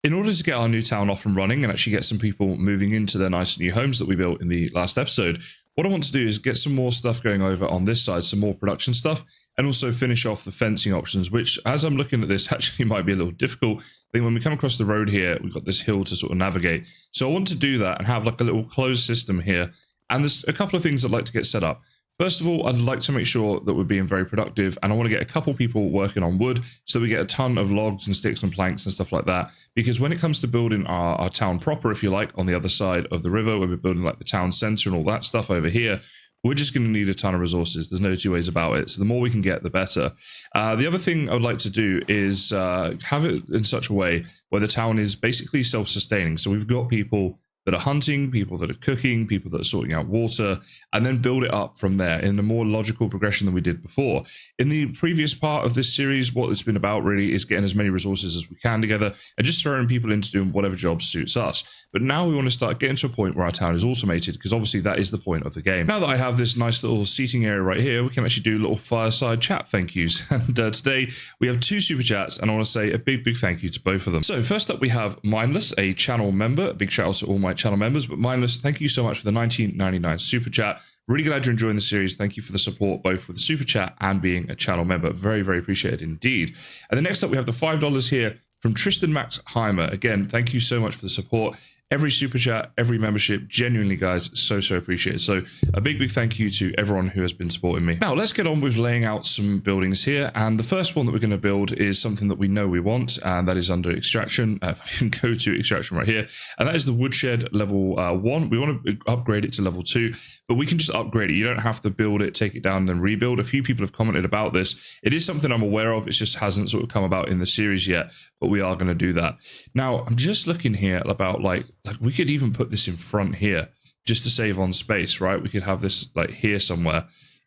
In order to get our new town off and running and actually get some people moving into their nice new homes that we built in the last episode, what I want to do is get some more stuff going over on this side, some more production stuff, and also finish off the fencing options, which, as I'm looking at this, actually might be a little difficult. I think when we come across the road here, we've got this hill to sort of navigate. So I want to do that and have like a little closed system here. And there's a couple of things I'd like to get set up. First of all, I'd like to make sure that we're being very productive, and I want to get a couple people working on wood so we get a ton of logs and sticks and planks and stuff like that. Because when it comes to building our town proper, if you like, on the other side of the river, where we're building like the town center and all that stuff over here, we're just going to need a ton of resources. There's no two ways about it. So the more we can get, the better. The other thing I would like to do is have it in such a way where the town is basically self-sustaining. So we've got people that are hunting, people that are cooking, people that are sorting out water, and then build it up from there in a more logical progression than we did before. In the previous part of this series, what it's been about really is getting as many resources as we can together and just throwing people into doing whatever job suits us. But now we want to start getting to a point where our town is automated, because obviously that is the point of the game. Now that I have this nice little seating area right here, we can actually do little fireside chat thank yous. And today we have 2 super chats, and I want to say a big thank you to both of them. So first up, we have Mindless, a channel member. A big shout out to all my channel members, but Mindless, thank you so much for the 19.99 super chat. Really glad you're enjoying the series. Thank you for the support, both with the super chat and being a channel member. Very appreciated indeed. And then next up, we have the $5 here from Tristan Max Heimer. Again, thank you so much for the support. Every super chat, every membership, genuinely, guys, so appreciated. So a big thank you to everyone who has been supporting me. Now let's get on with laying out some buildings here. And the first one that we're going to build is something that we know we want, and that is under extraction. If I can go to extraction right here, and that is the woodshed level 1. We want to upgrade it to level 2, but we can just upgrade it. You don't have to build it, take it down, and then rebuild. A few people have commented about this. It is something I'm aware of. It just hasn't sort of come about in the series yet, but we are going to do that. Now I'm just looking here about like we could even put this in front here just to save on space, right? We could have this like here somewhere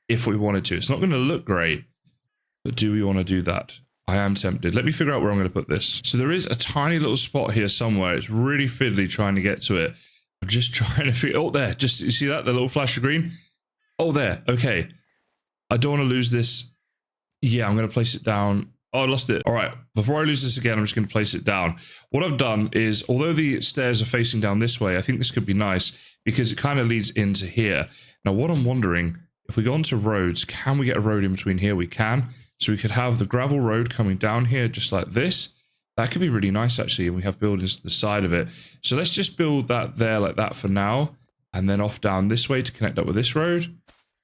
if we wanted to. It's not going to look great, but do we want to do that? I am tempted. Let me figure out where I'm going to put this. So there is a tiny little spot here somewhere. It's really fiddly trying to get to it. I'm just trying to figure. Oh, there. Just, you see that? The little flash of green? Oh, there. Okay. I don't want to lose this. Yeah, I'm going to place it down. Oh, I lost it. All right. Before I lose this again, I'm just going to place it down. What I've done is, although the stairs are facing down this way, I think this could be nice because it kind of leads into here. Now, what I'm wondering, if we go onto roads, can we get a road in between here? We can. So we could have the gravel road coming down here just like this. That could be really nice, actually. And we have buildings to the side of it. So let's just build that there like that for now. And then off down this way to connect up with this road.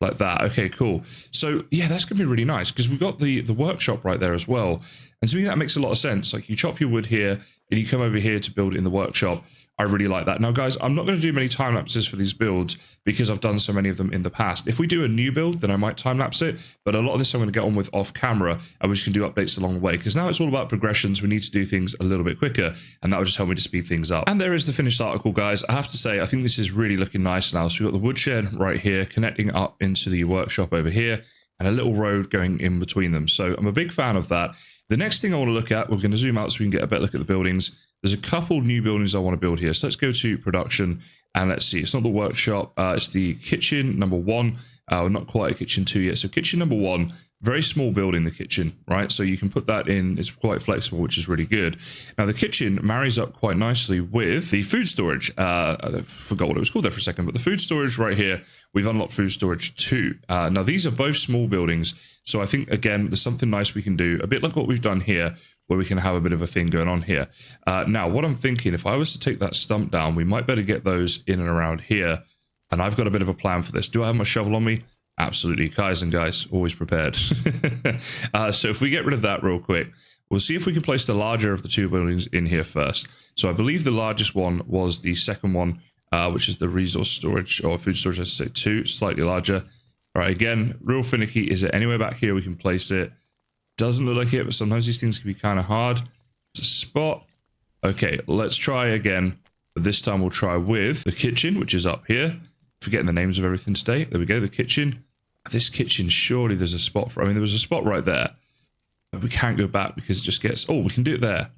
Like that. Okay, cool. So yeah, that's gonna be really nice because we've got the workshop right there as well. And to me, that makes a lot of sense. Like you chop your wood here and you come over here to build it in the workshop. I really like that. Now, guys, I'm not going to do many time lapses for these builds because I've done so many of them in the past. If we do a new build, then I might time lapse it. But a lot of this I'm going to get on with off camera, and we just can do updates along the way because now it's all about progressions. We need to do things a little bit quicker, and that will just help me to speed things up. And there is the finished article, guys. I have to say, I think this is really looking nice now. So we've got the woodshed right here connecting up into the workshop over here, and a little road going in between them. So I'm a big fan of that. The next thing I want to look at, we're going to zoom out so we can get a better look at the buildings. There's a couple new buildings I want to build here. So let's go to production and let's see. It's not the workshop. It's the kitchen number 1. Not quite a kitchen 2 yet. So kitchen number 1, very small building, the kitchen, right? So you can put that in. It's quite flexible, which is really good. Now the kitchen marries up quite nicely with the food storage. I forgot what it was called there for a second, but the food storage right here, we've unlocked food storage 2. Now these are both small buildings. So I think, again, there's something nice we can do, a bit like what we've done here, where we can have a bit of a thing going on here. Now, what I'm thinking, if I was to take that stump down, we might better get those in and around here. And I've got a bit of a plan for this. Do I have my shovel on me? Absolutely. Kaizen, guys, always prepared. So if we get rid of that real quick, we'll see if we can place the larger of the 2 buildings in here first. So I believe the largest one was the second one, which is the resource storage or food storage, let's say 2, slightly larger. All right, again, real finicky. Is it anywhere back here we can place it? Doesn't look like it, but sometimes these things can be kind of hard. It's a spot. Okay, let's try again. But this time we'll try with the kitchen, which is up here. Forgetting the names of everything today. There we go, the kitchen. This kitchen, surely there's a spot for... I mean, there was a spot right there. But we can't go back because it just gets... Oh, we can do it there.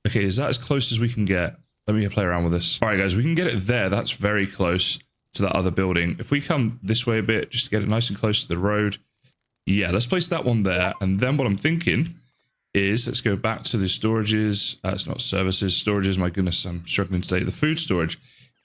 Okay, is that as close as we can get? Let me play around with this. All right, guys, we can get it there. That's very close to that other building. If we come this way a bit, just to get it nice and close to the road. Yeah, let's place that one there. And then what I'm thinking is, let's go back to the storages. It's not services, storages. My goodness, I'm struggling to say the food storage.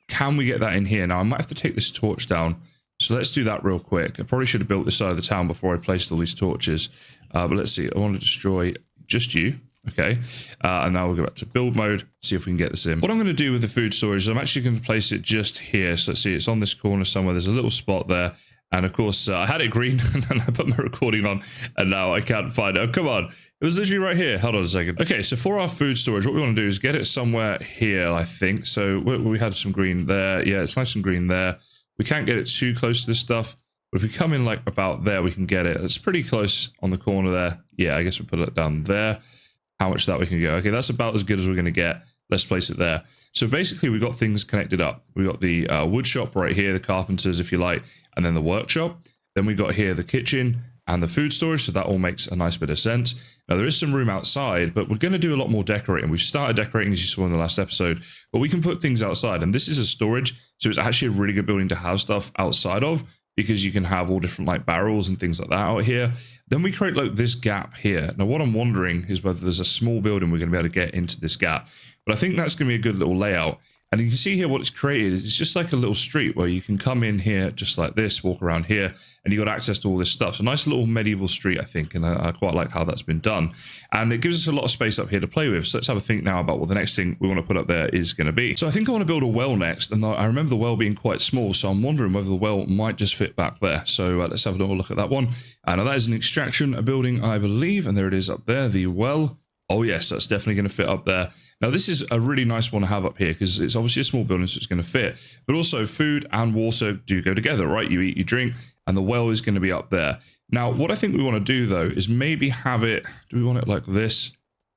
Can we get that in here? Now, I might have to take this torch down. So let's do that real quick. I probably should have built this side of the town before I placed all these torches. But let's see. I want to destroy just you. Okay. And now we'll go back to build mode, see if we can get this in. What I'm going to do with the food storage is I'm actually going to place it just here. So let's see. It's on this corner somewhere. There's a little spot there. And of course, I had it green and then I put my recording on and now I can't find it. Oh, come on. It was literally right here. Hold on a second. Okay, so for our food storage, what we want to do is get it somewhere here, I think. So we had some green there. Yeah, it's nice and green there. We can't get it too close to this stuff. But if we come in like about there, we can get it. It's pretty close on the corner there. Yeah, I guess we'll put it down there. How much that we can go. Okay, that's about as good as we're going to get. Let's place it there. So basically, we got things connected up. We got the wood shop right here, the carpenters, if you like, and then the workshop. Then we got here the kitchen and the food storage. So that all makes a nice bit of sense. Now, there is some room outside, but we're going to do a lot more decorating. We've started decorating, as you saw in the last episode, but we can put things outside. And this is a storage. So it's actually a really good building to have stuff outside of, because you can have all different like barrels and things like that out here. Then we create like this gap here. Now, what I'm wondering is whether there's a small building we're going to be able to get into this gap. But I think that's going to be a good little layout. And you can see here what it's created. It's just like a little street where you can come in here just like this, walk around here, and you got access to all this stuff. So nice little medieval street, I think, and I quite like how that's been done. And it gives us a lot of space up here to play with. So let's have a think now about what the next thing we want to put up there is going to be. So I think I want to build a well next, and I remember the well being quite small, so I'm wondering whether the well might just fit back there. So let's have a little look at that one. Now that is an extraction building, I believe, and there it is up there, the well. Oh yes, that's definitely going to fit up there. Now this is a really nice one to have up here because it's obviously a small building, so it's going to fit. But also food and water do go together, right? You eat, you drink, and the well is going to be up there. Now what I think we want to do though is maybe have it, do we want it like this?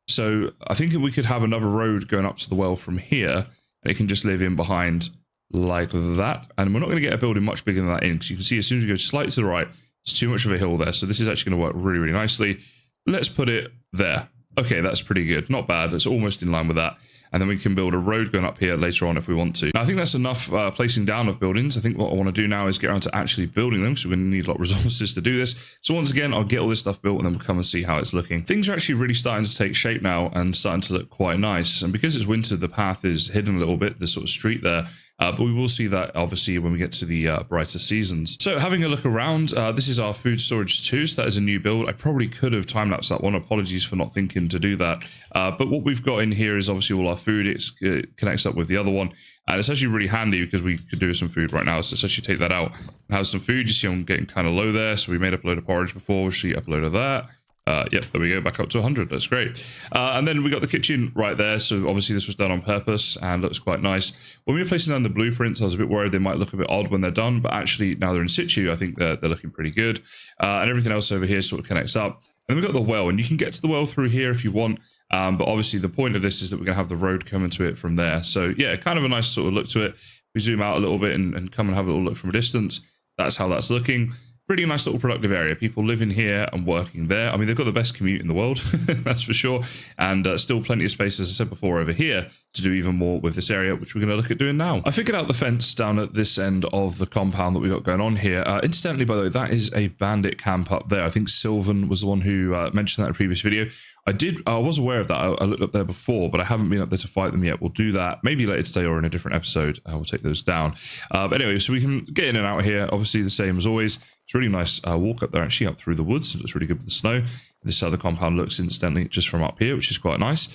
So I think we could have another road going up to the well from here, and it can just live in behind like that. And we're not going to get a building much bigger than that in, because you can see as soon as we go slightly to the right, it's too much of a hill there. So this is actually going to work really, really nicely. Let's put it there. Okay, that's pretty good. Not bad. That's almost in line with that. And then we can build a road going up here later on if we want to. Now, I think that's enough placing down of buildings. I think what I want to do now is get around to actually building them, so we're going to need a lot of resources to do this. So once again, I'll get all this stuff built and then we'll come and see how it's looking. Things are actually really starting to take shape now and starting to look quite nice. And because it's winter, the path is hidden a little bit, the sort of street there. But we will see that obviously when we get to the brighter seasons. So having a look around, this is our food storage too. So that is a new build. I probably could have time-lapsed that one. Apologies for not thinking to do that. But what we've got in here is obviously all our food. It connects up with the other one. And it's actually really handy because we could do some food right now. So let's actually take that out and have some food. You see I'm getting kind of low there. So we made up a load of porridge before. We'll see up a load of that. Yep, there we go, back up to 100. That's great. And then we got the kitchen right there. So obviously this was done on purpose and looks quite nice. When we were placing down the blueprints, I was a bit worried they might look a bit odd when they're done, but actually now they're in situ, I think they're looking pretty good. And everything else over here sort of connects up. And then we've got the well, and you can get to the well through here if you want. But obviously the point of this is that we're going to have the road coming to it from there. So yeah, kind of a nice sort of look to it. We zoom out a little bit and come and have a little look from a distance. That's how that's looking. Pretty nice little productive area. People living here and working there. I mean, they've got the best commute in the world, that's for sure. And still plenty of space, as I said before, over here to do even more with this area, which we're going to look at doing now. I figured out the fence down at this end of the compound that we got going on here. Incidentally, by the way, that is a bandit camp up there. I think Sylvan was the one who mentioned that in a previous video. I was aware of that. I looked up there before, but I haven't been up there to fight them yet. We'll do that maybe later today or in a different episode. We'll take those down. But anyway, so we can get in and out here. Obviously, the same as always. It's a really nice walk up there, actually, up through the woods. It looks really good with the snow. This is how the compound looks incidentally just from up here, which is quite nice.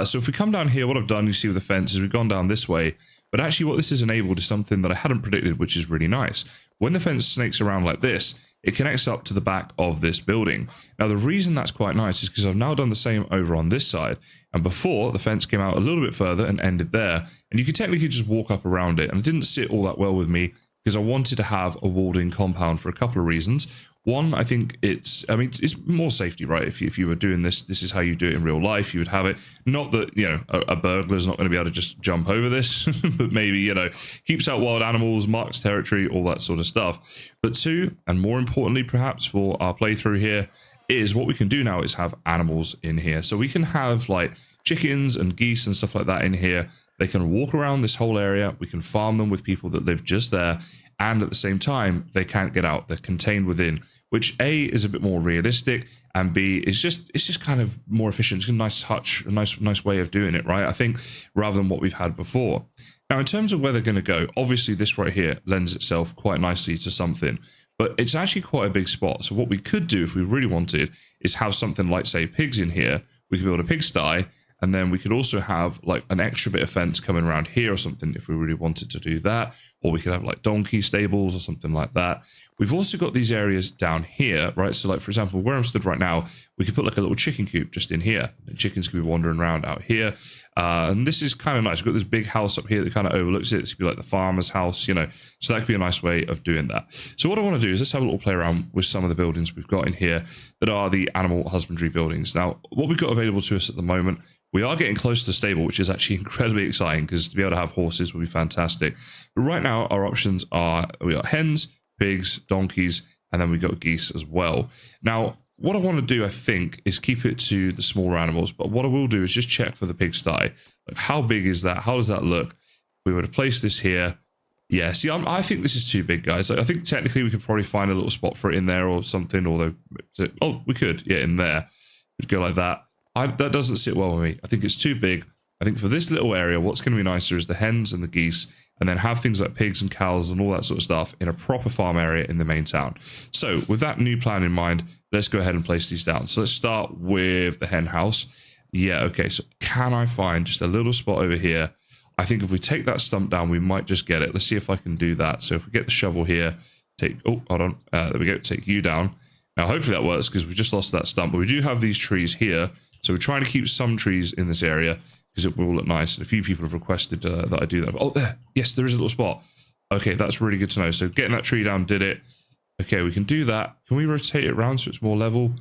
So if we come down here, what I've done, you see with the fence, is we've gone down this way. But actually what this has enabled is something that I hadn't predicted, which is really nice. When the fence snakes around like this, it connects up to the back of this building. Now, the reason that's quite nice is because I've now done the same over on this side. And before, the fence came out a little bit further and ended there. And you could technically just walk up around it. And it didn't sit all that well with me because I wanted to have a walled-in compound for a couple of reasons. One, I think it's more safety, right? If you were doing this, this is how you do it in real life. You would have it. Not that, you know, a burglar's not going to be able to just jump over this, but maybe, you know, keeps out wild animals, marks territory, all that sort of stuff. But two, and more importantly, perhaps for our playthrough here, is what we can do now is have animals in here. So we can have like chickens and geese and stuff like that in here. They can walk around this whole area. We can farm them with people that live just there. And at the same time, they can't get out. They're contained within, which A, is a bit more realistic, and B, is just kind of more efficient. It's a nice touch, a nice way of doing it, right? I think, rather than what we've had before. Now, in terms of where they're going to go, obviously this right here lends itself quite nicely to something, but it's actually quite a big spot. So what we could do if we really wanted is have something like, say, pigs in here. We could build a pigsty, and then we could also have like an extra bit of fence coming around here or something if we really wanted to do that. Or we could have like donkey stables or something like that. We've also got these areas down here, right? So like, for example, where I'm stood right now, we could put like a little chicken coop just in here. And chickens could be wandering around out here. And this is kind of nice. We've got this big house up here that kind of overlooks it. This could be like the farmer's house, you know. So that could be a nice way of doing that. So what I want to do is let's have a little play around with some of the buildings we've got in here that are the animal husbandry buildings. Now, what we've got available to us at the moment, we are getting close to the stable, which is actually incredibly exciting because to be able to have horses would be fantastic. But right now, our options are, we got hens, pigs, donkeys, and then we got geese as well. Now, what I want to do, I think, is keep it to the smaller animals. But what I will do is just check for the pigsty. Like, how big is that? How does that look? If we were to place this here. Yeah, see, I think this is too big, guys. I think technically we could probably find a little spot for it in there or something. Although, oh, we could, yeah, in there. We'd go like that. That doesn't sit well with me. I think it's too big. I think for this little area, what's going to be nicer is the hens and the geese, and then have things like pigs and cows and all that sort of stuff in a proper farm area in the main town. So with that new plan in mind, let's go ahead and place these down. So let's start with the hen house. Yeah, okay, so can I find just a little spot over here? I think if we take that stump down, we might just get it. Let's see if I can do that. So if we get the shovel here, oh, hold on, there we go, take you down. Now, hopefully that works because we just lost that stump, but we do have these trees here. So we're trying to keep some trees in this area because it will look nice. And a few people have requested that I do that. Oh, there. Yes, there is a little spot. Okay, that's really good to know. So getting that tree down did it. Okay, we can do that. Can we rotate it around so it's more level?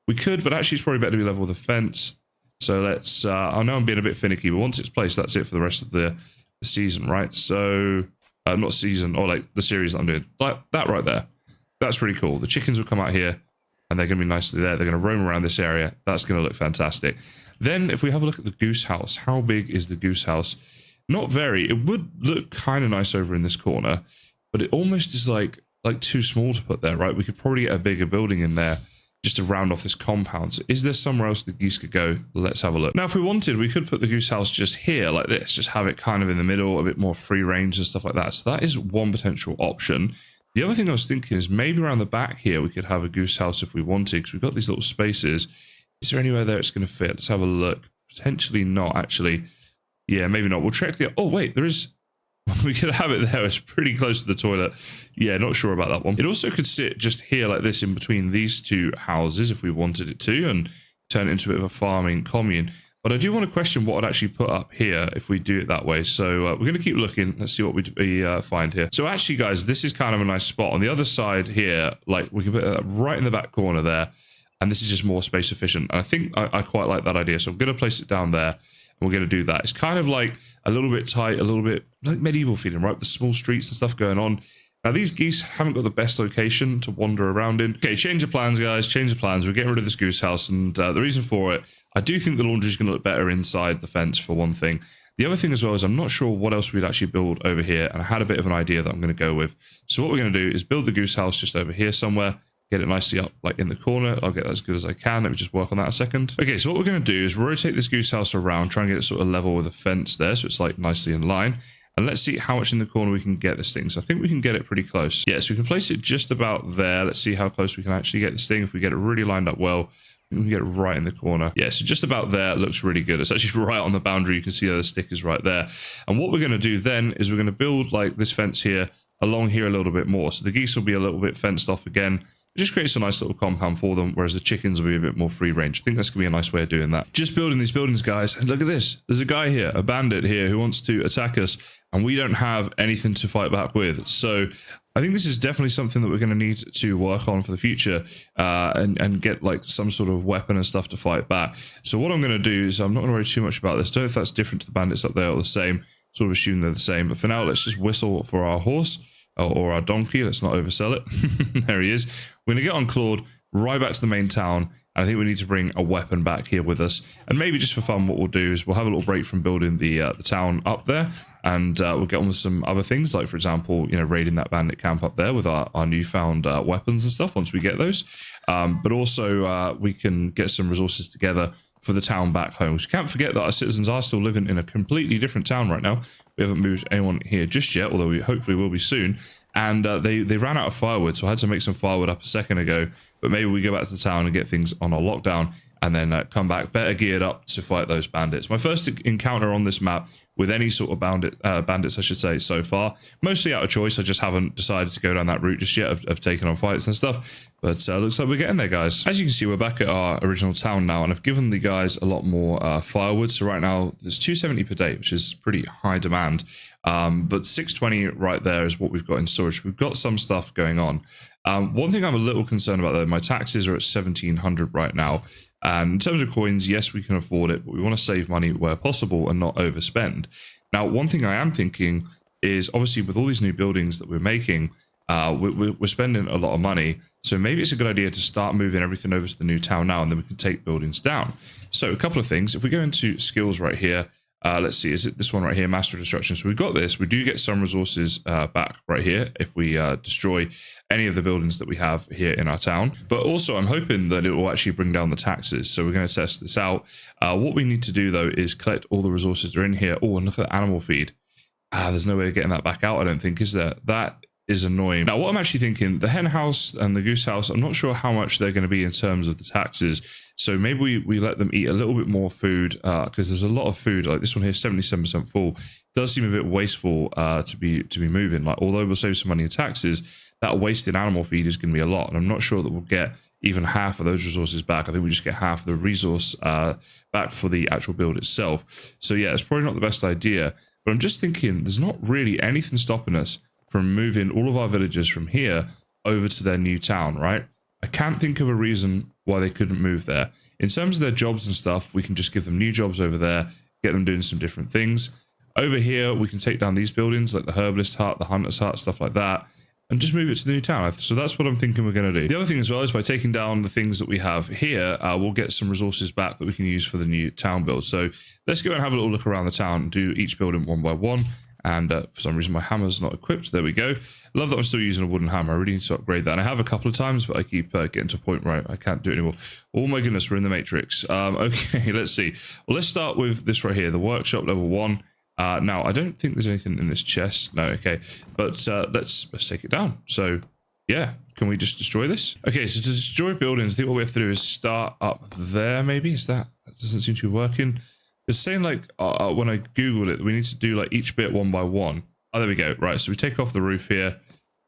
We could, but actually it's probably better to be level with the fence. So let's, I know I'm being a bit finicky, but once it's placed, that's it for the rest of the season, right? So, not season, or like the series that I'm doing. Like that right there. That's really cool. The chickens will come out here. And they're going to be nicely there. They're going to roam around this area. That's going to look fantastic. Then if we have a look at the goose house, how big is the goose house? Not very. It would look kind of nice over in this corner, but it almost is like too small to put there, right? We could probably get a bigger building in there just to round off this compound. So is there somewhere else the geese could go? Let's have a look. Now, if we wanted, we could put the goose house just here like this, just have it kind of in the middle, a bit more free range and stuff like that. So that is one potential option. The other thing I was thinking is maybe around the back here, we could have a goose house if we wanted, because we've got these little spaces. Is there anywhere there it's going to fit? Let's have a look. Potentially not, actually. Yeah, maybe not. We'll check the... Oh, wait, there is... We could have it there. It's pretty close to the toilet. Yeah, not sure about that one. It also could sit just here like this in between these two houses if we wanted it to, and turn it into a bit of a farming commune. But I do want to question what I'd actually put up here if we do it that way. So we're going to keep looking. Let's see what we find here. So actually, guys, this is kind of a nice spot. On the other side here, like we can put it right in the back corner there. And this is just more space efficient. And I think I quite like that idea. So I'm going to place it down there. And we're going to do that. It's kind of like a little bit tight, a little bit like medieval feeling, right? The small streets and stuff going on. Now, these geese haven't got the best location to wander around in. Okay, change of plans, guys. Change of plans. We're getting rid of this goose house. And the reason for it, I do think the laundry is going to look better inside the fence, for one thing. The other thing as well is I'm not sure what else we'd actually build over here. And I had a bit of an idea that I'm going to go with. So what we're going to do is build the goose house just over here somewhere. Get it nicely up, like in the corner. I'll get that as good as I can. Let me just work on that a second. Okay, so what we're going to do is rotate this goose house around, try and get it sort of level with the fence there, so it's like nicely in line. And let's see how much in the corner we can get this thing. So I think we can get it pretty close. Yeah, so we can place it just about there. Let's see how close we can actually get this thing. If we get it really lined up well, we can get it right in the corner. Yeah, so just about there looks really good. It's actually right on the boundary. You can see the stick is right there. And what we're going to do then is we're going to build like this fence here along here a little bit more. So the geese will be a little bit fenced off again. It just creates a nice little compound for them, whereas the chickens will be a bit more free range. I think that's going to be a nice way of doing that. Just building these buildings, guys. And look at this. There's a guy here, a bandit here, who wants to attack us, and we don't have anything to fight back with. So I think this is definitely something that we're going to need to work on for the future, and get like some sort of weapon and stuff to fight back. So what I'm going to do is I'm not going to worry too much about this. Don't know if that's different to the bandits up there or the same. Sort of assume they're the same. But for now, let's just whistle for our horse. Or our donkey. Let's not oversell it. There he is. We're going to get on Claude. right back to the main town. And I think we need to bring a weapon back here with us. And maybe just for fun, what we'll do is we'll have a little break from building the town up there, and we'll get on with some other things, like, for example, you know, raiding that bandit camp up there with our newfound weapons and stuff once we get those. But also we can get some resources together for the town back home. We can't forget that our citizens are still living in a completely different town right now. We haven't moved anyone here just yet, although we hopefully will be soon. And they ran out of firewood, so I had to make some firewood up a second ago. But maybe we go back to the town and get things on our lockdown, and then come back better geared up to fight those bandits. My first encounter on this map with any sort of bandits, I should say, so far. Mostly out of choice. I just haven't decided to go down that route just yet of taking on fights and stuff. But looks like we're getting there, guys. As you can see, we're back at our original town now, and I've given the guys a lot more firewood. So right now, there's 270 per day, which is pretty high demand. But 620 right there is what we've got in storage. We've got some stuff going on. One thing I'm a little concerned about, though, my taxes are at 1,700 right now. And in terms of coins, yes, we can afford it, but we want to save money where possible and not overspend. Now, one thing I am thinking is, obviously, with all these new buildings that we're making, we're spending a lot of money. So maybe it's a good idea to start moving everything over to the new town now, and then we can take buildings down. So a couple of things. If we go into skills right here, let's see, is it this one right here, Master of Destruction? So we've got this. We do get some resources back right here if we destroy any of the buildings that we have here in our town. But also, I'm hoping that it will actually bring down the taxes. So we're going to test this out. What we need to do, though, is collect all the resources that are in here. Oh, and look at the animal feed. There's no way of getting that back out, I don't think, is there? That is annoying. Now, what I'm actually thinking, the hen house and the goose house, I'm not sure how much they're going to be in terms of the taxes. So maybe we let them eat a little bit more food, because there's a lot of food. Like this one here, 77% full. It does seem a bit wasteful to be moving. Like, although we'll save some money in taxes, that wasted animal feed is going to be a lot. And I'm not sure that we'll get even half of those resources back. I think we just get half of the resource back for the actual build itself. So yeah, it's probably not the best idea. But I'm just thinking, there's not really anything stopping us from moving all of our villagers from here over to their new town, right? I can't think of a reason why they couldn't move there. In terms of their jobs and stuff, we can just give them new jobs over there, get them doing some different things. Over here, we can take down these buildings like the herbalist hut, the hunter's hut, stuff like that, and just move it to the new town. So that's what I'm thinking we're going to do. The other thing as well is by taking down the things that we have here, we'll get some resources back that we can use for the new town build. So let's go and have a little look around the town and do each building one by one. And for some reason, my hammer's not equipped. There we go. Love that I'm still using a wooden hammer. I really need to upgrade that. And I have a couple of times, but I keep getting to a point where I can't do it anymore. Oh my goodness, we're in the Matrix. Okay, let's see. Well, let's start with this right here, the workshop level 1. Now, I don't think there's anything in this chest. No, okay. But let's take it down. So, yeah, can we just destroy this? Okay, so to destroy buildings, I think what we have to do is start up there, maybe? That doesn't seem to be working. It's saying, like, when I Googled it, we need to do, like, each bit one by one. Oh, there we go. Right, so we take off the roof here.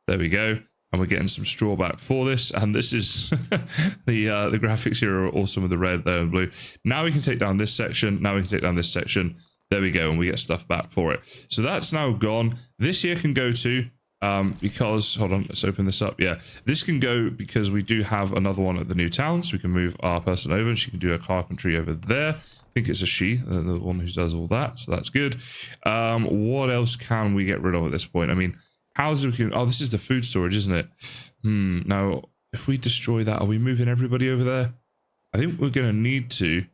There we go. And we're getting some straw back for this. And this is... the graphics here are awesome with the red there and blue. Now we can take down this section. Now we can take down this section. There we go. And we get stuff back for it. So that's now gone. This here can go to... because... Hold on, let's open this up. Yeah, this can go because we do have another one at the new town. So we can move our person over and she can do a carpentry over there. I think it's a she, the one who does all that, so that's good. What else can we get rid of at this point? I mean, how's we can... Oh, this is the food storage, isn't it? Now, if we destroy that, are we moving everybody over there? I think we're going to need to.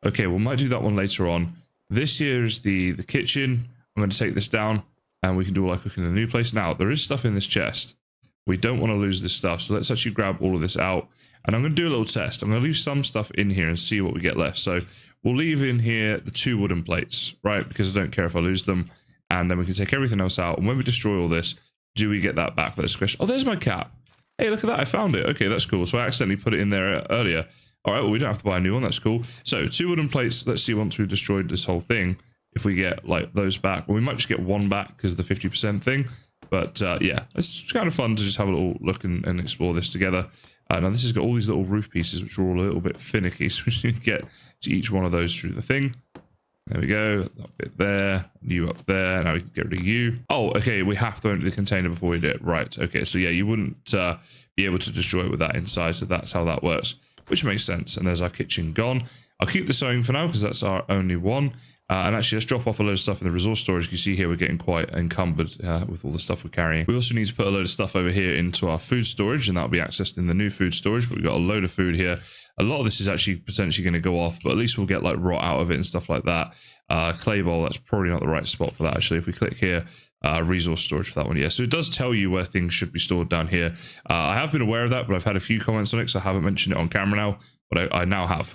Okay, we might do that one later on. This here is the kitchen. I'm going to take this down, and we can do all our cooking in the new place. Now, there is stuff in this chest. We don't want to lose this stuff, so let's actually grab all of this out. And I'm going to do a little test. I'm going to leave some stuff in here and see what we get left. So we'll leave in here the 2 wooden plates, right? Because I don't care if I lose them. And then we can take everything else out. And when we destroy all this, do we get that back? That's the question. Oh, there's my cat. Hey, look at that. I found it. Okay, that's cool. So I accidentally put it in there earlier. All right, well, we don't have to buy a new one. That's cool. So 2 wooden plates. Let's see once we've destroyed this whole thing, if we get like those back. Well, we might just get 1 back because of the 50% thing. But yeah, it's kind of fun to just have a little look and explore this together. Now this has got all these little roof pieces, which are all a little bit finicky. So we need to get to each one of those through the thing. There we go. That bit there. You up there. Now we can get rid of you. Oh, okay. We have to empty the container before we do it. Right. Okay. So yeah, you wouldn't be able to destroy it with that inside. So that's how that works, which makes sense. And there's our kitchen gone. I'll keep the sewing for now because that's our only one. And actually, let's drop off a load of stuff in the resource storage. You can see here we're getting quite encumbered with all the stuff we're carrying. We also need to put a load of stuff over here into our food storage, and that'll be accessed in the new food storage. But we've got a load of food here. A lot of this is actually potentially going to go off, but at least we'll get like rot out of it and stuff like that. Clay bowl, that's probably not the right spot for that, actually. If we click here, resource storage for that one, yeah. So it does tell you where things should be stored down here. I have been aware of that, but I've had a few comments on it, so I haven't mentioned it on camera now. But I now have.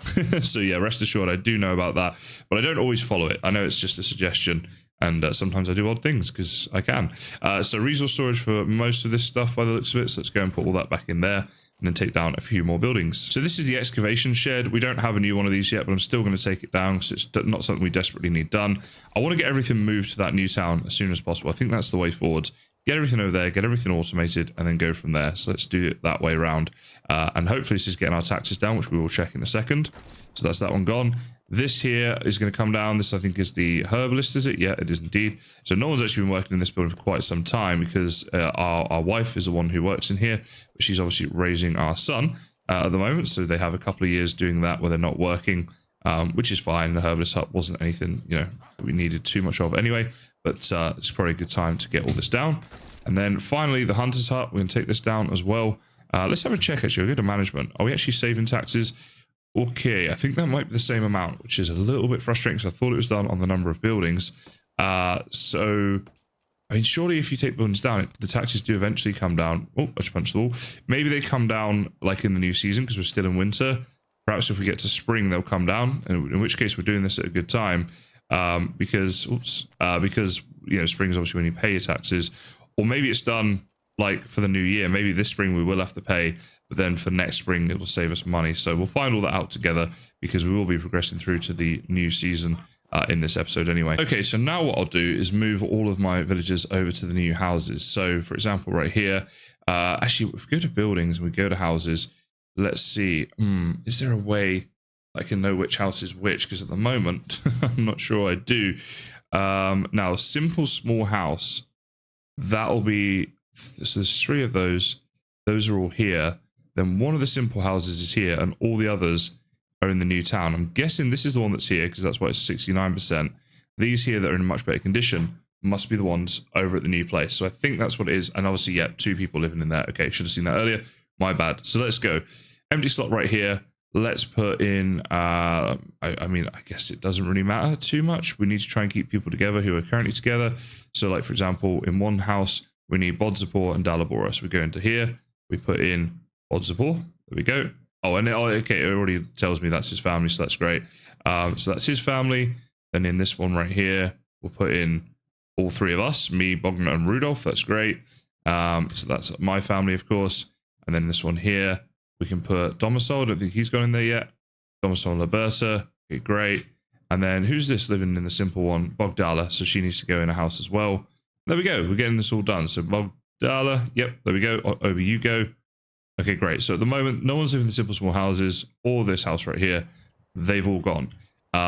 So yeah, rest assured I do know about that, but I don't always follow it. I know it's just a suggestion, and sometimes I do odd things because I can. So resource storage for most of this stuff by the looks of it. So let's go and put all that back in there, and then take down a few more buildings. So this is the excavation shed. We don't have a new one of these yet, but I'm still going to take it down because it's not something we desperately need done. I want to get everything moved to that new town as soon as possible. I think that's the way forward. Get everything over there, get everything automated, and then go from there. So let's do it that way around. And hopefully this is getting our taxes down, which we will check in a second. So that's that one gone. This here is going to come down. This, I think, is the herbalist, is it? Yeah, it is indeed. So no one's actually been working in this building for quite some time because our wife is the one who works in here. But she's obviously raising our son at the moment. So they have a couple of years doing that where they're not working, which is fine. The herbalist hut wasn't anything, you know, we needed too much of anyway. But it's probably a good time to get all this down. And then finally, the hunter's hut. We're going to take this down as well. Let's have a check, actually. We'll go to management. Are we actually saving taxes? Okay, I think that might be the same amount, which is a little bit frustrating because I thought it was done on the number of buildings. So, I mean, surely if you take buildings down, the taxes do eventually come down. Oh, I just punched the wall. Maybe they come down like in the new season because we're still in winter. Perhaps if we get to spring, they'll come down, in which case we're doing this at a good time. Because you know, spring is obviously when you pay your taxes. Or maybe it's done like for the new year. Maybe this spring we will have to pay, but then for next spring it will save us money. So we'll find all that out together because we will be progressing through to the new season in this episode anyway. Okay, so now what I'll do is move all of my villagers over to the new houses. So for example, right here, actually if we go to buildings and we go to houses, let's see, is there a way I can know which house is which? Because at the moment, I'm not sure I do. Now, simple small house, that'll be, so there's 3 of those. Those are all here. Then one of the simple houses is here, and all the others are in the new town. I'm guessing this is the one that's here, because that's why it's 69%. These here that are in much better condition must be the ones over at the new place. So I think that's what it is. And obviously, yeah, 2 people living in there. Okay, should have seen that earlier. My bad. So let's go. Empty slot right here. Let's put in, I mean, I guess it doesn't really matter too much. We need to try and keep people together who are currently together. So like, for example, in one house, we need Bodzapor and Dalibora. So we go into here, we put in Bodzapor. There we go. Oh, and okay, it already tells me that's his family, so that's great. So that's his family. Then in this one right here, we'll put in all 3 of us, me, Bogner, and Rudolph. That's great. So that's my family, of course. And then this one here, we can put Domicile. I don't think he's gone in there yet. Domicile and Liberta. Okay, great. And then who's this living in the simple one? Bogdala. So she needs to go in a house as well. There we go. We're getting this all done. So Bogdala. Yep, there we go. Over you go. Okay, great. So at the moment, no one's living in the simple small houses or this house right here. They've all gone.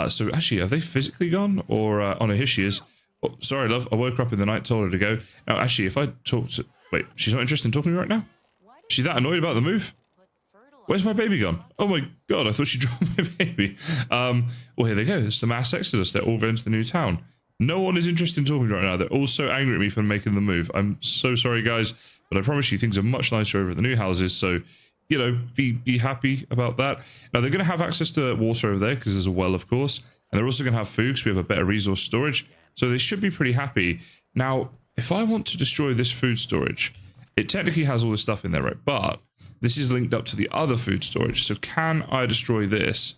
So actually, have they physically gone? Or, oh no, here she is. Oh, sorry, love. I woke her up in the night, told her to go. Now, actually, if I talk to... Wait, she's not interested in talking to me right now? Is she that annoyed about the move? Where's my baby gone? Oh my god, I thought she dropped my baby. Well, here they go. It's the mass exodus. They're all going to the new town. No one is interested in talking right now. They're all so angry at me for making the move. I'm so sorry, guys. But I promise you, things are much nicer over at the new houses. So, you know, be happy about that. Now, they're going to have access to water over there because there's a well, of course. And they're also going to have food because we have a better resource storage. So they should be pretty happy. Now, if I want to destroy this food storage, it technically has all this stuff in there, right? But this is linked up to the other food storage. So can I destroy this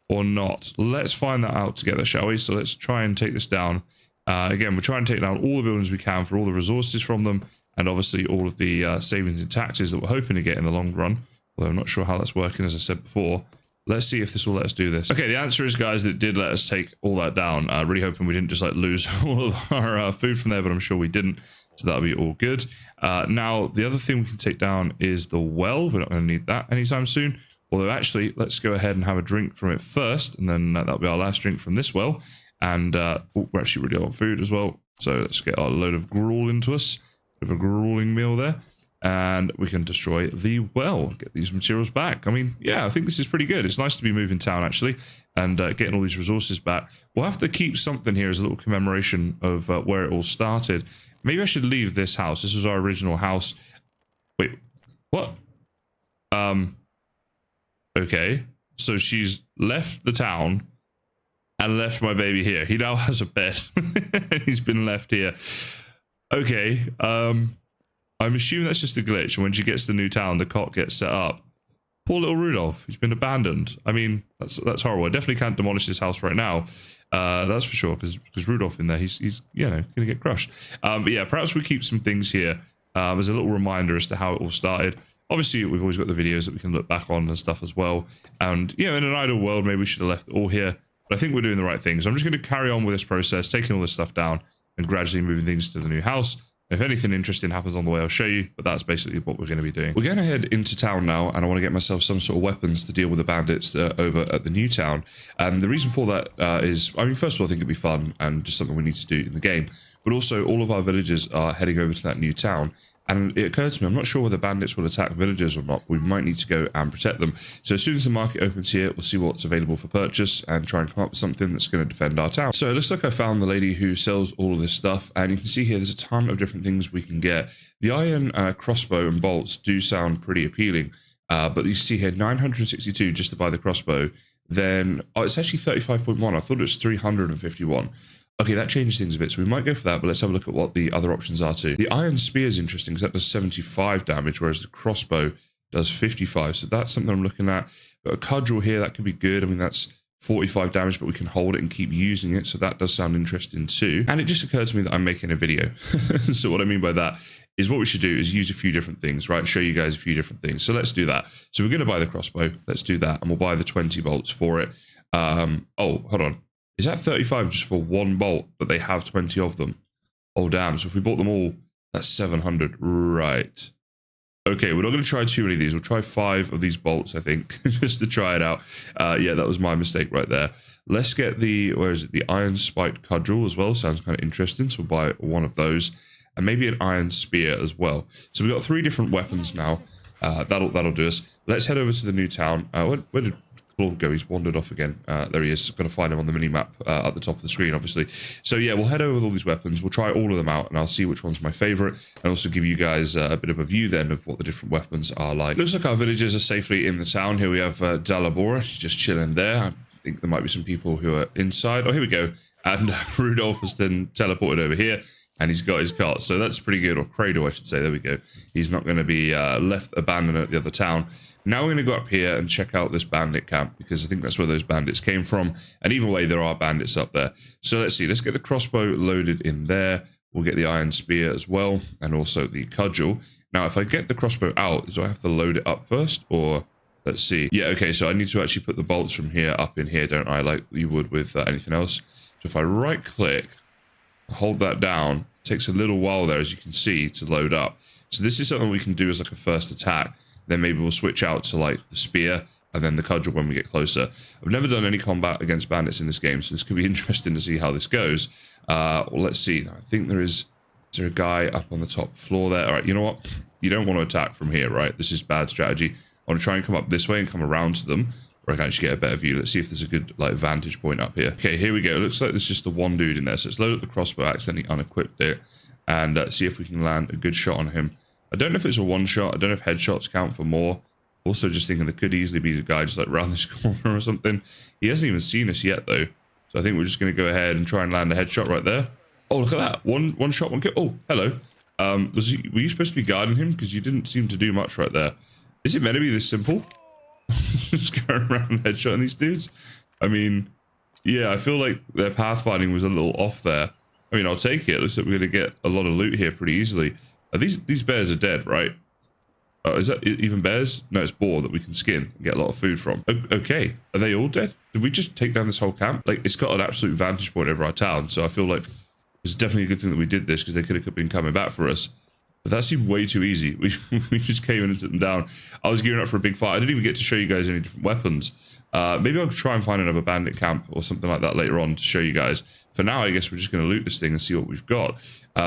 or not? Let's find that out together, shall we? So let's try and take this down. Again, we're trying to take down all the buildings we can for all the resources from them. And obviously all of the savings and taxes that we're hoping to get in the long run. Although I'm not sure how that's working, as I said before. Let's see if this will let us do this. Okay, the answer is, guys, that it did let us take all that down. Really hoping we didn't just like lose all of our food from there, but I'm sure we didn't. So that'll be all good. Now, the other thing we can take down is the well. We're not going to need that anytime soon. Although, actually, let's go ahead and have a drink from it first. And then that'll be our last drink from this well. And we're actually really on food as well. So let's get our load of gruel into us. Bit of a grueling meal there. and we can destroy the well, get these materials back. I mean, yeah, I think this is pretty good. It's nice to be moving town, actually, and getting all these resources back. We'll have to keep something here as a little commemoration of where it all started. Maybe I should leave this house. This was our original house. Wait, what? Okay, so she's left the town and left my baby here. He now has a bed. He's been left here. Okay, I'm assuming that's just a glitch. And when she gets to the new town, the cot gets set up. Poor little Rudolph. He's been abandoned. I mean, that's horrible. I definitely can't demolish this house right now. That's for sure, because Rudolph in there, he's you know, gonna get crushed. But yeah, perhaps we keep some things here as a little reminder as to how it all started. Obviously, we've always got the videos that we can look back on and stuff as well. And you know, in an ideal world, maybe we should have left it all here. But I think we're doing the right thing. So I'm just going to carry on with this process, taking all this stuff down and gradually moving things to the new house. If anything interesting happens on the way, I'll show you, but that's basically what we're going to be doing. We're going to head into town now, and I want to get myself some sort of weapons to deal with the bandits that are over at the new town. And the reason for that is, I mean, first of all, I think it'd be fun and just something we need to do in the game. But also, all of our villagers are heading over to that new town. And it occurred to me, I'm not sure whether bandits will attack villagers or not. We might need to go and protect them. So as soon as the market opens here, we'll see what's available for purchase and try and come up with something that's going to defend our town. So it looks like I found the lady who sells all of this stuff. And you can see here, there's a ton of different things we can get. The iron crossbow and bolts do sound pretty appealing. But you see here, 962 just to buy the crossbow. Then, oh, it's actually 35.1. I thought it was 351. Okay, that changed things a bit, so we might go for that, but let's have a look at what the other options are too. The iron spear is interesting because that does 75 damage, whereas the crossbow does 55, so that's something I'm looking at. But a cudgel here, that could be good. I mean, that's 45 damage, but we can hold it and keep using it, so that does sound interesting too. And it just occurred to me that I'm making a video. So what I mean by that is what we should do is use a few different things, right? Show you guys a few different things. So let's do that. So we're going to buy the crossbow. Let's do that, and we'll buy the 20 bolts for it. Oh, hold on. Is that 35 just for one bolt, but they have 20 of them? Oh, damn. So if we bought them all, that's 700. Right. Okay, we're not going to try too many of these. We'll try 5 of these bolts, I think, just to try it out. Yeah, that was my mistake right there. Let's get the, where is it? The iron spiked cudgel as well. Sounds kind of interesting. So we'll buy one of those. And maybe an iron spear as well. So we've got 3 different weapons now. That'll do us. Let's head over to the new town. Where did go? He's wandered off again. There he is. Got to find him on the mini-map at the top of the screen, obviously. So yeah, we'll head over with all these weapons. We'll try all of them out, and I'll see which one's my favorite, and also give you guys a bit of a view then of what the different weapons are like. Looks like our villagers are safely in the town. Here we have Dalabora. She's just chilling there. I think there might be some people who are inside. Oh, here we go. And Rudolph has then teleported over here, and he's got his cart. So that's pretty good, or cradle, I should say. There we go. He's not going to be left abandoned at the other town. Now we're going to go up here and check out this bandit camp, because I think that's where those bandits came from. And either way, there are bandits up there. So let's see. Let's get the crossbow loaded in there. We'll get the iron spear as well, and also the cudgel. Now, if I get the crossbow out, do I have to load it up first? Or, let's see. Yeah, okay, so I need to actually put the bolts from here up in here, don't I? Like you would with anything else. So if I right-click, hold that down, it takes a little while there, as you can see, to load up. So this is something we can do as like a first attack. Then maybe we'll switch out to like the spear and then the cudgel when we get closer. I've never done any combat against bandits in this game, so this could be interesting to see how this goes. Well, let's see. I think is there a guy up on the top floor there? All right, you know what? You don't want to attack from here, right? This is bad strategy. I want to try and come up this way and come around to them, where I can actually get a better view. Let's see if there's a good like vantage point up here. Okay, here we go. It looks like there's just the one dude in there. So let's load up the crossbow, accidentally unequipped it, and see if we can land a good shot on him. I don't know if it's a one shot. I don't know if headshots count for more. Also just thinking there could easily be a guy just like around this corner or something. He hasn't even seen us yet though. So I think we're just going to go ahead and try and land a headshot right there. Oh, look at that. One shot, one kill. Oh, hello. Were you supposed to be guarding him? Because you didn't seem to do much right there. Is it meant to be this simple? Just going around headshotting these dudes? I mean, yeah, I feel like their pathfinding was a little off there. I mean, I'll take it. Looks like we're going to get a lot of loot here pretty easily. These bears are dead, right? Is that even bears? No, it's boar that we can skin and get a lot of food from. Okay, are they all dead? Did we just take down this whole camp? Like, it's got an absolute vantage point over our town, so I feel like it's definitely a good thing that we did this, because they could have been coming back for us. But that seemed way too easy. We just came in and took them down. I was gearing up for a big fight. I didn't even get to show you guys any different weapons. Maybe I'll try and find another bandit camp or something like that later on to show you guys. For now, I guess we're just going to loot this thing and see what we've got.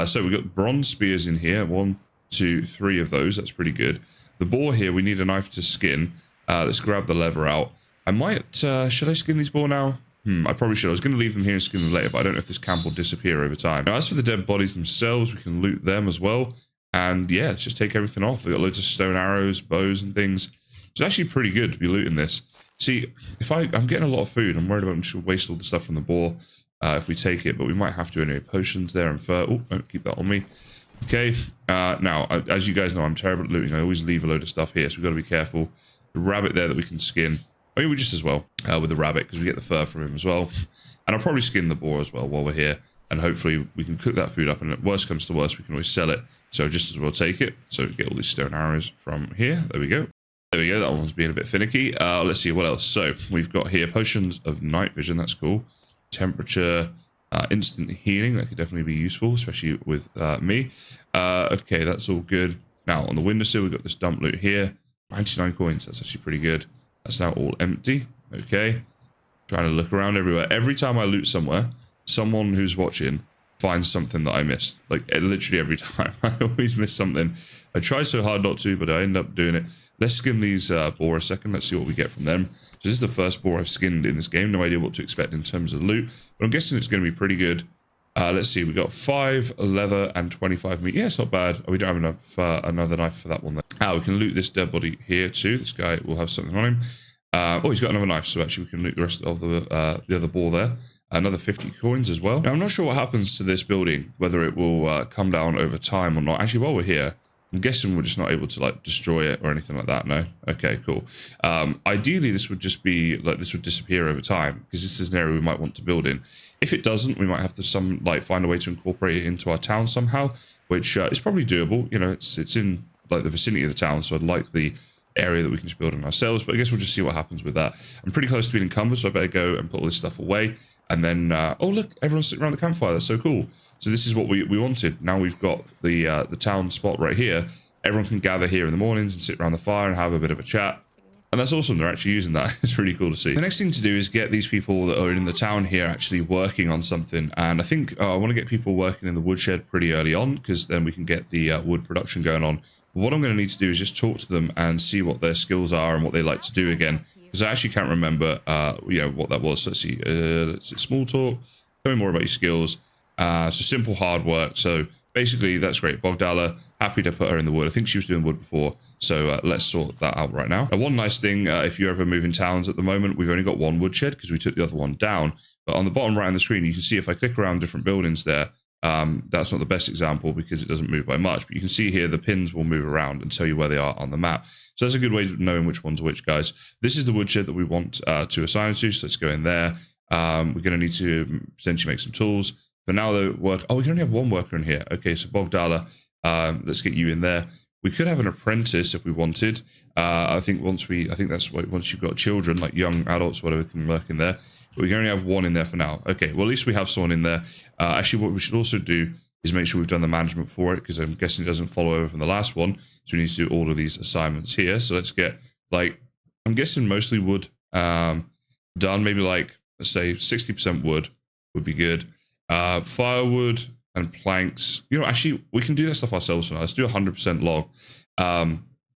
So we've got bronze spears in here. 1, to 3 of those. That's pretty good. The boar here, we need a knife to skin. Let's grab the leather out. I might, should I skin these boar now? I probably should. I was going to leave them here and skin them later, but I don't know if this camp will disappear over time. Now, as for the dead bodies themselves, we can loot them as well. And yeah, let's just take everything off. We've got loads of stone arrows, bows and things. It's actually pretty good to be looting this. See, if I'm getting a lot of food, I'm worried about I'm sure waste all the stuff from the boar if we take it, but we might have to anyway. Potions there and fur. Oh, don't keep that on me. Okay, now, as you guys know, I'm terrible at looting. I always leave a load of stuff here, so we've got to be careful. The rabbit there that we can skin. Maybe we just as well with the rabbit, because we get the fur from him as well. And I'll probably skin the boar as well while we're here. And hopefully we can cook that food up, and if worst comes to worst, we can always sell it. So just as well take it. So get all these stone arrows from here. There we go. There we go. That one's being a bit finicky. Let's see what else. So we've got here potions of night vision. That's cool. Temperature, instant healing. That could definitely be useful, especially with me. Okay, that's all good. Now on the windowsill, we've got this dump loot here. 99 coins. That's actually pretty good. That's now all empty. Okay. Trying to look around everywhere. Every time I loot somewhere, someone who's watching finds something that I missed. Like literally every time. I always miss something. I try so hard not to, but I end up doing it. Let's skin these boar a second. Let's see what we get from them. So this is the first boar I've skinned in this game. No idea what to expect in terms of loot, but I'm guessing it's going to be pretty good. Let's see. We got 5 leather and 25 meat. Yeah, it's not bad. We don't have enough another knife for that one. We can loot this dead body here too. This guy will have something on him. Oh, he's got another knife, so actually we can loot the rest of the other boar there. Another 50 coins as well. Now, I'm not sure what happens to this building, whether it will come down over time or not. Actually, while we're here, I'm guessing we're just not able to like destroy it or anything like that. No. Okay, cool. Ideally, this would just be like this would disappear over time, because this is an area we might want to build in. If it doesn't, we might have to find a way to incorporate it into our town somehow, which is probably doable. You know, it's in like the vicinity of the town, so I'd like the area that we can just build on ourselves. But I guess we'll just see what happens with that. I'm pretty close to being encumbered, so I better go and put all this stuff away. And then, oh look, everyone's sitting around the campfire. That's so cool. So this is what we wanted. Now we've got the town spot right here. Everyone can gather here in the mornings and sit around the fire and have a bit of a chat. And that's awesome. They're actually using that. It's really cool to see. The next thing to do is get these people that are in the town here actually working on something. And I think I want to get people working in the woodshed pretty early on, because then we can get the wood production going on. But what I'm going to need to do is just talk to them and see what their skills are and what they like to do again. Because I actually can't remember, you know, what that was. So let's see. Small talk. Tell me more about your skills. So simple hard work. So basically, that's great. Bogdala, happy to put her in the wood. I think she was doing wood before. So let's sort that out right now. Now, one nice thing, if you're ever moving towns at the moment, we've only got one woodshed because we took the other one down. But on the bottom right on the screen, you can see if I click around different buildings there, that's not the best example because it doesn't move by much. But you can see here the pins will move around and tell you where they are on the map. So that's a good way of knowing which one's which, guys. This is the woodshed that we want to assign to. So let's go in there. We're going to need to potentially make some tools. For now, the work. Oh, we can only have one worker in here. Okay, so Bogdala, let's get you in there. We could have an apprentice if we wanted. I think once you've got children, like young adults, whatever, can work in there. But we can only have one in there for now. Okay, well, at least we have someone in there. Actually, what we should also do is make sure we've done the management for it, because I'm guessing it doesn't follow over from the last one. So we need to do all of these assignments here. So let's get, like, I'm guessing mostly wood done. Maybe like, let's say 60% wood would be good. Firewood and planks. You know, actually, we can do that stuff ourselves for now. Let's do 100% log.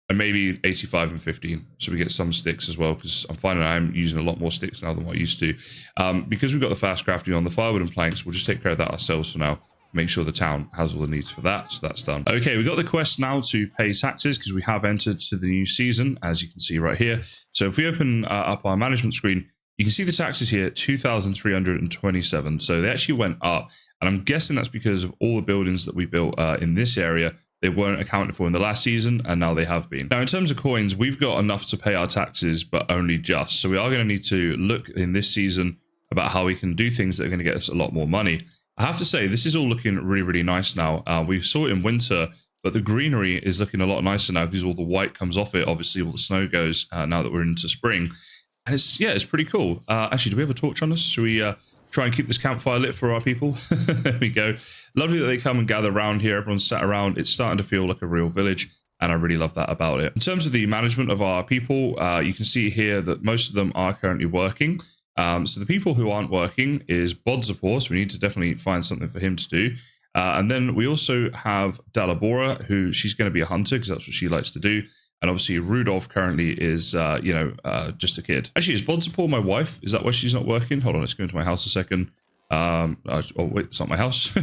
And maybe 85 and 15. So we get some sticks as well, because I'm finding I'm using a lot more sticks now than what I used to. Because we've got the fast crafting on the firewood and planks, we'll just take care of that ourselves for now. Make sure the town has all the needs for that. So that's done. Okay, we've got the quest now to pay taxes, because we have entered to the new season, as you can see right here. So if we open up our management screen, you can see the taxes here, 2,327. So they actually went up. And I'm guessing that's because of all the buildings that we built in this area. They weren't accounted for in the last season, and now they have been. Now, in terms of coins, we've got enough to pay our taxes, but only just. So we are going to need to look in this season about how we can do things that are going to get us a lot more money. I have to say, this is all looking really, really nice now. We saw it in winter, but the greenery is looking a lot nicer now because all the white comes off it. Obviously, all the snow goes now that we're into spring. And it's pretty cool. Actually, do we have a torch on us? Should we try and keep this campfire lit for our people? There we go. Lovely that they come and gather around here. Everyone's sat around. It's starting to feel like a real village, and I really love that about it. In terms of the management of our people, you can see here that most of them are currently working. So the people who aren't working is Bodzapor, so we need to definitely find something for him to do. And then we also have Dalibora, who she's going to be a hunter because that's what she likes to do. And obviously Rudolph currently is, just a kid. Actually, is Bodzapor my wife? Is that why she's not working? Hold on, let's go into my house a second. Oh wait, it's not my house.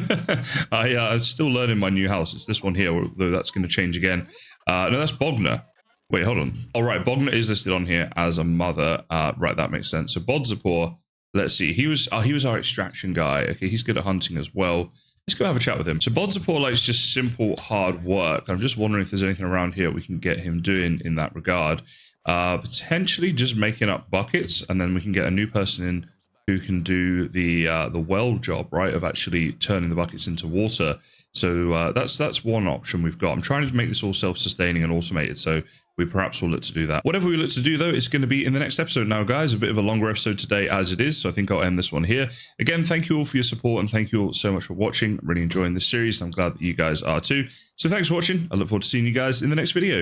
I'm still learning my new house. It's this one here, although that's going to change again. No, that's Bogner. Wait, hold on. All right, Bogner is listed on here as a mother. Right, that makes sense. So Bodzapor, let's see. He was our extraction guy. Okay, he's good at hunting as well. Let's go have a chat with him. So Bodzapor likes just simple, hard work. I'm just wondering if there's anything around here we can get him doing in that regard. Potentially just making up buckets, and then we can get a new person in who can do the well job, right, of actually turning the buckets into water. So that's one option we've got. I'm trying to make this all self-sustaining and automated, so we perhaps will look to do that. Whatever we look to do, though, it's going to be in the next episode. Now, guys, a bit of a longer episode today as it is, so I think I'll end this one here. Again, thank you all for your support, and thank you all so much for watching. I'm really enjoying this series, and I'm glad that you guys are too. So thanks for watching. I look forward to seeing you guys in the next video.